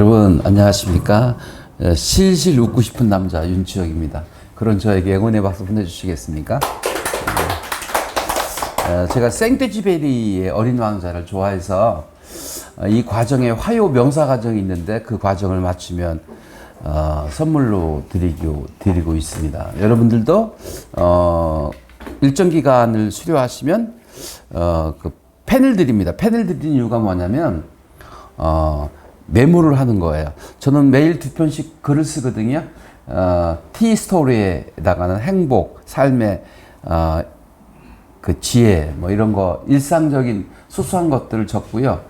여러분 안녕하십니까? 실실 웃고 싶은 남자 윤치혁입니다. 그런 저에게 응원의 박수 보내주시겠습니까? 제가 생떼쥐베리의 어린 왕자를 좋아해서 이 과정에 화요 명사 과정이 있는데 그 과정을 맞추면 선물로 드리고 있습니다. 여러분들도 일정 기간을 수료하시면 그 펜을 드립니다. 펜을 드리는 이유가 뭐냐면 메모를 하는 거예요. 저는 매일 2편씩 글을 쓰거든요. 티스토리에다가는 행복, 삶의 그 지혜, 뭐 이런 거, 일상적인 소소한 것들을 적고요.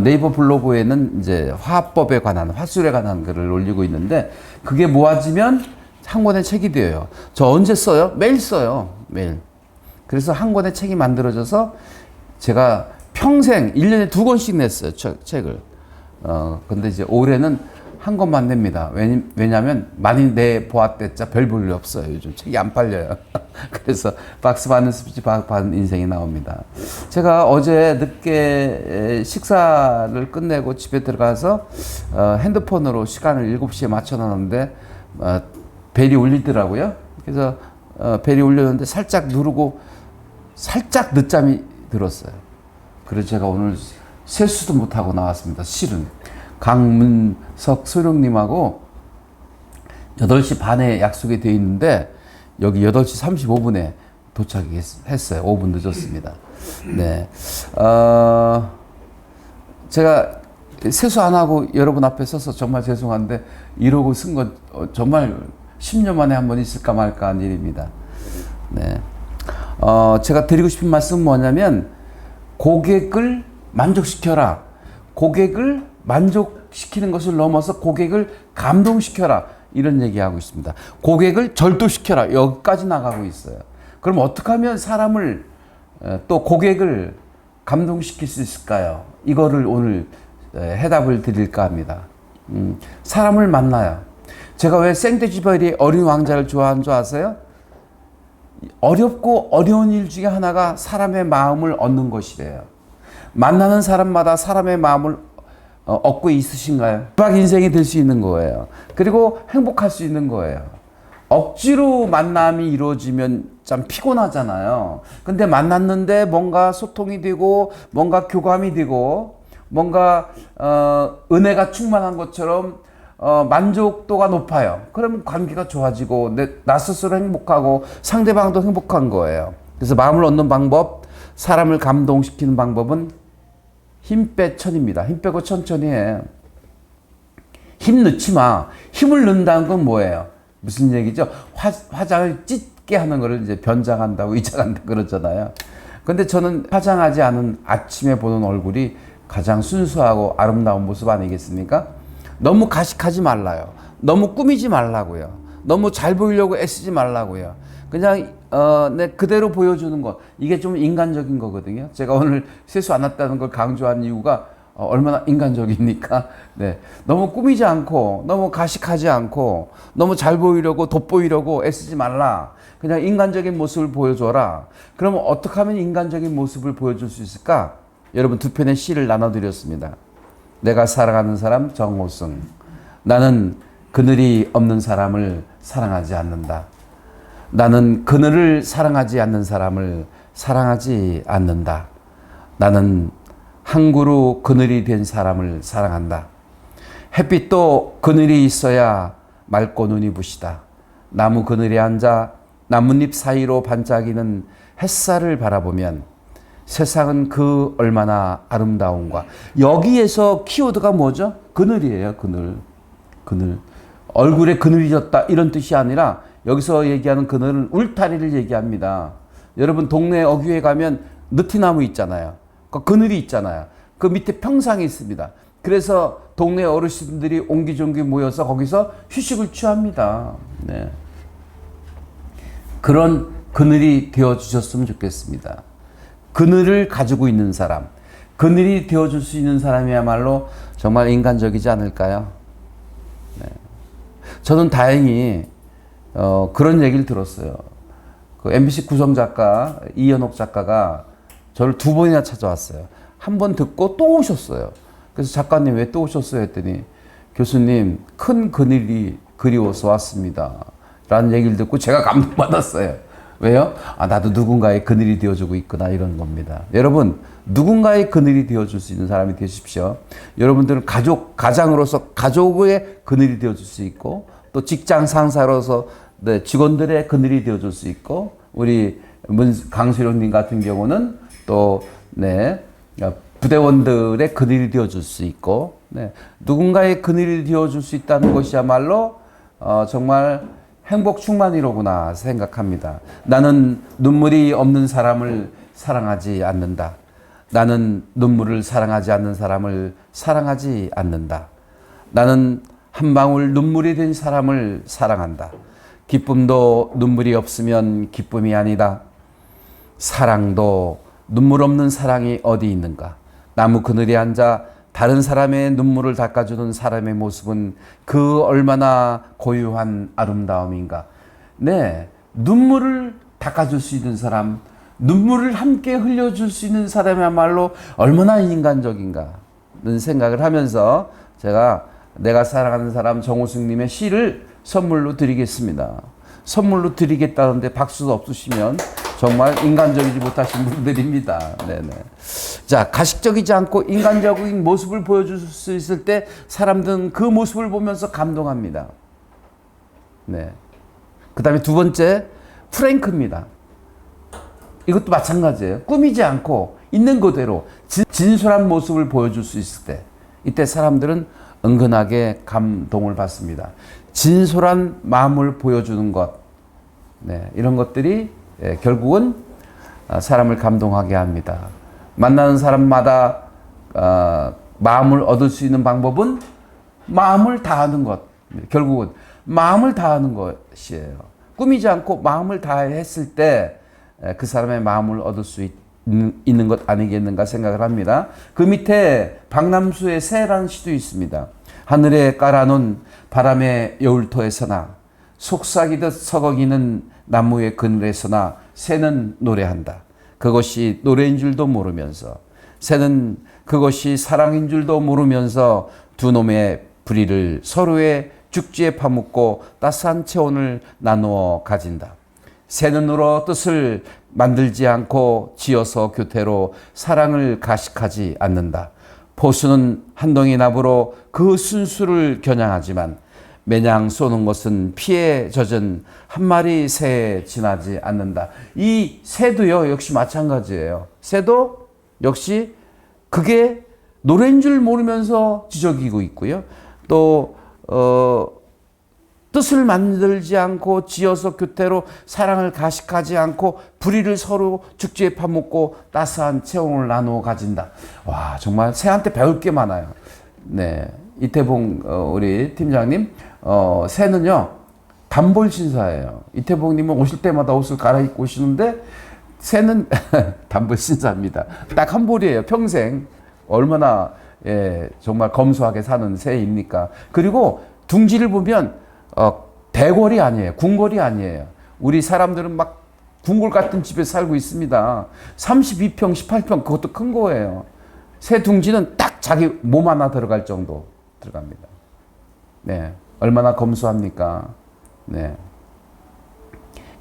네이버 블로그에는 이제 화법에 관한, 화술에 관한 글을 올리고 있는데, 그게 모아지면 한 권의 책이 돼요. 저 언제 써요? 매일 써요. 매일. 그래서 한 권의 책이 만들어져서 제가 평생 1년에 2권씩 냈어요. 책을. 근데 이제 올해는 한 권만 냅니다. 왜냐면 많이 내보았댔자 별 볼 일 없어요. 요즘 책이 안 팔려요. 그래서 박스 받는 스피치 받은 인생이 나옵니다. 제가 어제 늦게 식사를 끝내고 집에 들어가서 핸드폰으로 시간을 7시에 맞춰놨는데 벨이 울리더라고요. 그래서 벨이 울렸는데 살짝 누르고 살짝 늦잠이 들었어요. 그래서 제가 오늘 세수도 못하고 나왔습니다. 실은 강문석 소령님하고 8시 반에 약속이 되어 있는데 여기 8시 35분에 도착했어요. 5분 늦었습니다. 네, 제가 세수 안 하고 여러분 앞에 서서 정말 죄송한데 이러고 쓴 건 정말 10년 만에 한 번 있을까 말까 한 일입니다. 네, 제가 드리고 싶은 말씀은 뭐냐면 고객을 만족시켜라. 고객을 만족시키는 것을 넘어서 고객을 감동시켜라. 이런 얘기하고 있습니다. 고객을 절도시켜라. 여기까지 나가고 있어요. 그럼 어떻게 하면 사람을 또 고객을 감동시킬 수 있을까요? 이거를 오늘 해답을 드릴까 합니다. 사람을 만나요. 제가 왜 생떼쥐베리의 어린 왕자를 좋아하는 줄 아세요? 어렵고 어려운 일 중에 하나가 사람의 마음을 얻는 것이래요. 만나는 사람마다 사람의 마음을 얻고 있으신가요? 박 인생이 될 수 있는 거예요. 그리고 행복할 수 있는 거예요. 억지로 만남이 이루어지면 참 피곤하잖아요. 근데 만났는데 뭔가 소통이 되고 뭔가 교감이 되고 뭔가 은혜가 충만한 것처럼 만족도가 높아요. 그러면 관계가 좋아지고 나 스스로 행복하고 상대방도 행복한 거예요. 그래서 마음을 얻는 방법, 사람을 감동시키는 방법은 힘 빼 천입니다. 힘 빼고 천천히 해. 힘 넣지 마. 힘을 넣는다는 건 뭐예요? 무슨 얘기죠? 화장을 찢게 하는 거를 이제 변장한다고 위장한다 그러잖아요. 근데 저는 화장하지 않은 아침에 보는 얼굴이 가장 순수하고 아름다운 모습 아니겠습니까? 너무 가식하지 말라요. 너무 꾸미지 말라고요. 너무 잘 보이려고 애쓰지 말라고요. 그냥 내 그대로 보여주는 것, 이게 좀 인간적인 거거든요. 제가 오늘 세수 안 했다는 걸 강조한 이유가 얼마나 인간적입니까? 네, 너무 꾸미지 않고 너무 가식하지 않고 너무 잘 보이려고 돋보이려고 애쓰지 말라. 그냥 인간적인 모습을 보여줘라. 그러면 어떻게 하면 인간적인 모습을 보여줄 수 있을까? 여러분 두 편의 시를 나눠드렸습니다. 내가 사랑하는 사람 정호승. 나는 그늘이 없는 사람을 사랑하지 않는다. 나는 그늘을 사랑하지 않는 사람을 사랑하지 않는다. 나는 한 그루 그늘이 된 사람을 사랑한다. 햇빛도 그늘이 있어야 맑고 눈이 부시다. 나무 그늘에 앉아 나뭇잎 사이로 반짝이는 햇살을 바라보면 세상은 그 얼마나 아름다운가. 여기에서 키워드가 뭐죠? 그늘이에요. 그늘. 얼굴에 그늘이 졌다 이런 뜻이 아니라 여기서 얘기하는 그늘은 울타리를 얘기합니다. 여러분 동네 어귀에 가면 느티나무 있잖아요. 그 그늘이 있잖아요. 그 밑에 평상이 있습니다. 그래서 동네 어르신들이 옹기종기 모여서 거기서 휴식을 취합니다. 네. 그런 그늘이 되어주셨으면 좋겠습니다. 그늘을 가지고 있는 사람, 그늘이 되어줄 수 있는 사람이야말로 정말 인간적이지 않을까요? 네. 저는 다행히 그런 얘기를 들었어요. 그 MBC 구성작가 이연옥 작가가 저를 2번이나 찾아왔어요. 한 번 듣고 또 오셨어요. 그래서 작가님 왜 또 오셨어요? 했더니 교수님, 큰 그늘이 그리워서 왔습니다. 라는 얘기를 듣고 제가 감동받았어요. 왜요? 나도 누군가의 그늘이 되어주고 있구나, 이런 겁니다. 여러분, 누군가의 그늘이 되어줄 수 있는 사람이 되십시오. 여러분들은 가장으로서 가족의 그늘이 되어줄 수 있고, 또 직장 상사로서 직원들의 그늘이 되어줄 수 있고, 우리 강수령님 같은 경우는 또, 부대원들의 그늘이 되어줄 수 있고, 누군가의 그늘이 되어줄 수 있다는 것이야말로, 정말 행복 충만이로구나 생각합니다. 나는 눈물이 없는 사람을 사랑하지 않는다. 나는 눈물을 사랑하지 않는 사람을 사랑하지 않는다. 나는 한 방울 눈물이 된 사람을 사랑한다. 기쁨도 눈물이 없으면 기쁨이 아니다. 사랑도 눈물 없는 사랑이 어디 있는가. 나무 그늘에 앉아 다른 사람의 눈물을 닦아주는 사람의 모습은 그 얼마나 고유한 아름다움인가. 눈물을 닦아줄 수 있는 사람, 눈물을 함께 흘려줄 수 있는 사람이야말로 얼마나 인간적인가 는 생각을 하면서 내가 사랑하는 사람 정호승님의 시를 선물로 드리겠습니다. 선물로 드리겠다는데 박수도 없으시면 정말 인간적이지 못하신 분들입니다. 자, 가식적이지 않고 인간적인 모습을 보여줄 수 있을 때 사람들은 그 모습을 보면서 감동합니다. 그 다음에 두 번째, 프랭크입니다. 이것도 마찬가지예요. 꾸미지 않고 있는 그대로 진솔한 모습을 보여줄 수 있을 때, 이때 사람들은 은근하게 감동을 받습니다. 진솔한 마음을 보여주는 것, 이런 것들이 결국은 사람을 감동하게 합니다. 만나는 사람마다 마음을 얻을 수 있는 방법은 마음을 다하는 것, 결국은 마음을 다하는 것이에요. 꾸미지 않고 마음을 다했을 때 그 사람의 마음을 얻을 수 있는 것 아니겠는가 생각을 합니다. 그 밑에 박남수의 새라는 시도 있습니다. 하늘에 깔아놓은 바람의 여울터에서나 속삭이듯 서거기는 나무의 그늘에서나 새는 노래한다. 그것이 노래인 줄도 모르면서, 새는 그것이 사랑인 줄도 모르면서 두 놈의 부리를 서로의 죽지에 파묻고 따스한 체온을 나누어 가진다. 새 눈으로 뜻을 만들지 않고 지어서 교태로 사랑을 가식하지 않는다. 포수는 한 덩이 나무로 그 순수를 겨냥하지만 매냥 쏘는 것은 피에 젖은 한 마리 새에 지나지 않는다. 이 새도요, 역시 마찬가지예요. 새도 역시 그게 노래인 줄 모르면서 지저귀고 있고요. 또 뜻을 만들지 않고 지어서 교태로 사랑을 가식하지 않고 부리를 서로 죽지에 파묻고 따스한 체온을 나누어 가진다. 와, 정말 새한테 배울 게 많아요. 이태봉 우리 팀장님, 새는요 단벌 신사예요. 이태봉님은 오실 때마다 옷을 갈아입고 오시는데 새는 단벌 신사입니다. 딱 한 벌이에요, 평생. 얼마나 정말 검소하게 사는 새입니까? 그리고 둥지를 보면 대궐이 아니에요. 궁궐이 아니에요. 우리 사람들은 막 궁궐 같은 집에 살고 있습니다. 32평, 18평, 그것도 큰 거예요. 새 둥지는 딱 자기 몸 하나 들어갈 정도 들어갑니다. 얼마나 검소합니까?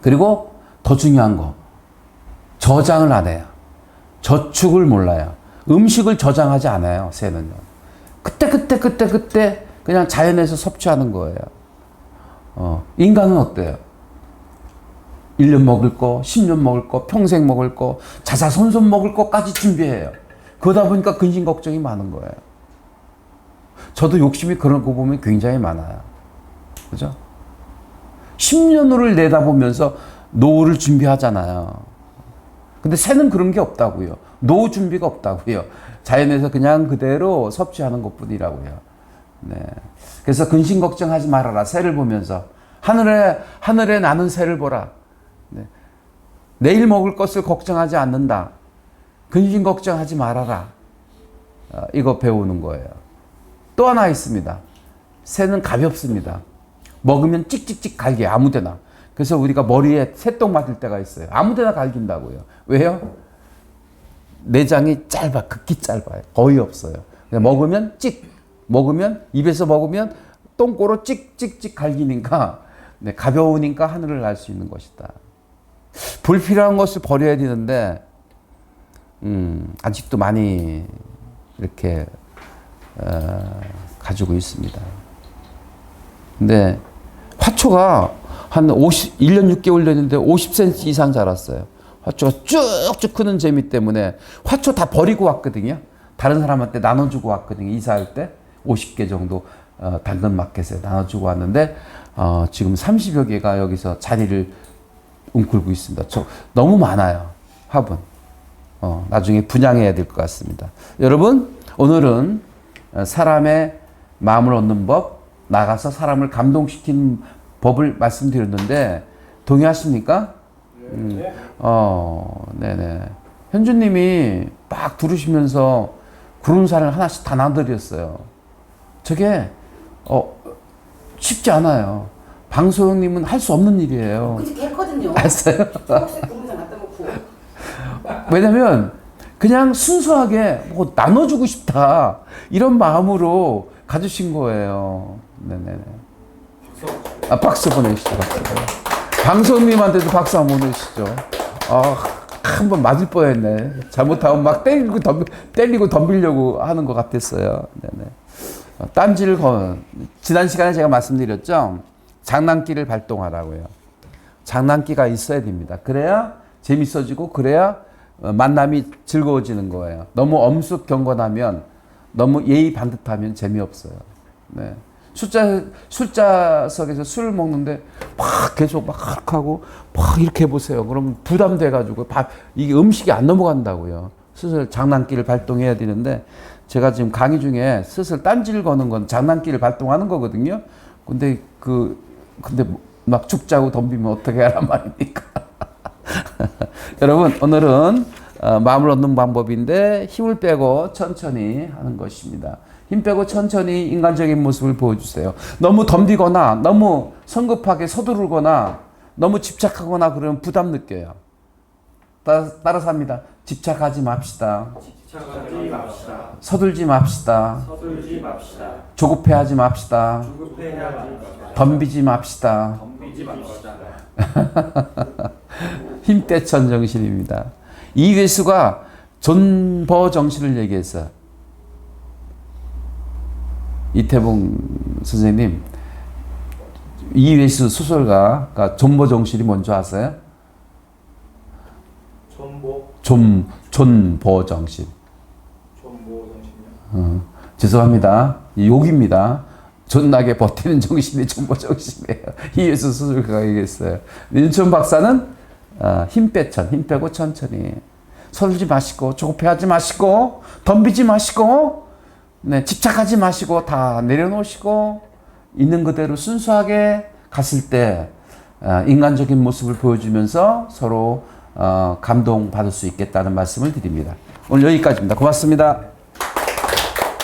그리고 더 중요한 거, 저장을 안 해요. 저축을 몰라요. 음식을 저장하지 않아요, 새는요. 그때 그냥 자연에서 섭취하는 거예요. 인간은 어때요? 1년 먹을 거, 10년 먹을 거, 평생 먹을 거, 자자손손 먹을 거까지 준비해요. 그러다 보니까 근심 걱정이 많은 거예요. 저도 욕심이 그런 거 보면 굉장히 많아요. 그죠? 10년을 내다보면서 노후를 준비하잖아요. 근데 새는 그런 게 없다고요. 노후 준비가 없다고요. 자연에서 그냥 그대로 섭취하는 것 뿐이라고요. 그래서 근심 걱정하지 말아라. 새를 보면서 하늘에 나는 새를 보라. 내일 먹을 것을 걱정하지 않는다. 근심 걱정하지 말아라. 이거 배우는 거예요. 또 하나 있습니다. 새는 가볍습니다. 먹으면 찍찍찍 갈게, 아무데나. 그래서 우리가 머리에 새똥 맞을 때가 있어요. 아무데나 갈긴다고요. 왜요? 내장이 짧아, 극히 짧아요. 거의 없어요. 먹으면 찍. 먹으면 입에서 먹으면 똥꼬로 찍찍찍 갈기니까 네, 가벼우니까 하늘을 날 수 있는 것이다. 불필요한 것을 버려야 되는데 아직도 많이 이렇게 가지고 있습니다. 근데 화초가 한 1년 6개월 됐는데 50cm 이상 자랐어요. 화초가 쭉쭉 크는 재미 때문에 화초 다 버리고 왔거든요. 다른 사람한테 나눠주고 왔거든요. 이사할 때 50개 정도 당근마켓에 나눠주고 왔는데 지금 30여 개가 여기서 자리를 웅크리고 있습니다. 너무 많아요. 화분. 나중에 분양해야 될 것 같습니다. 여러분, 오늘은 사람의 마음을 얻는 법, 나가서 사람을 감동시키는 법을 말씀드렸는데 동의하십니까? 네네. 현주님이 막 들으시면서 구름산을 하나씩 다 나눠드렸어요. 저게 쉽지 않아요. 방소영님은 할 수 없는 일이에요. 그렇게 했거든요. 알았어요? 구름산 갖다 놓고. 왜냐면 그냥 순수하게 뭐 나눠주고 싶다 이런 마음으로 가주신 거예요. 네네네. 박수 보내시죠. 박수. 방송님한테도 박수 한번 보내시죠. 한번 맞을 뻔했네. 잘못하면 막 때리고 덤비려고 하는 것 같았어요. 네네. 딴지를 지난 시간에 제가 말씀드렸죠. 장난기를 발동하라고요. 장난기가 있어야 됩니다. 그래야 재밌어지고 그래야 만남이 즐거워지는 거예요. 너무 엄숙경건하면 너무 예의 반듯하면 재미없어요. 네. 술자석에서 술을 먹는데 막 계속 막 하고 막 이렇게 해보세요. 그러면 부담돼가지고 이게 음식이 안 넘어간다고요. 슬슬 장난기를 발동해야 되는데 제가 지금 강의 중에 슬슬 딴지를 거는 건 장난기를 발동하는 거거든요. 근데 막 죽자고 덤비면 어떻게 하란 말입니까? 여러분, 오늘은 마음을 얻는 방법인데 힘을 빼고 천천히 하는 것입니다. 힘 빼고 천천히 인간적인 모습을 보여주세요. 너무 덤비거나 너무 성급하게 서두르거나 너무 집착하거나 그러면 부담 느껴요. 따라서 합니다. 집착하지 맙시다. 집착하지 맙시다. 서둘지 맙시다. 서둘지 맙시다. 조급해하지 맙시다. 조급해하지 맙시다. 덤비지 맙시다. 덤비지 맙시다. 힘떼천 정신입니다. 이회수가 존버 정신을 얘기했어요. 이태봉 선생님, 이회수 소설가가 존버 정신이 뭔지 아세요? 존버 정신. 존버 정신이요? 죄송합니다. 욕입니다. 존나게 버티는 정신이 존버 정신이에요. 이회수 소설가가 얘기했어요. 윤천 박사는 힘 빼고 천천히. 서둘지 마시고, 조급해하지 마시고, 덤비지 마시고, 네, 집착하지 마시고, 다 내려놓으시고, 있는 그대로 순수하게 갔을 때, 인간적인 모습을 보여주면서 서로, 감동받을 수 있겠다는 말씀을 드립니다. 오늘 여기까지입니다. 고맙습니다.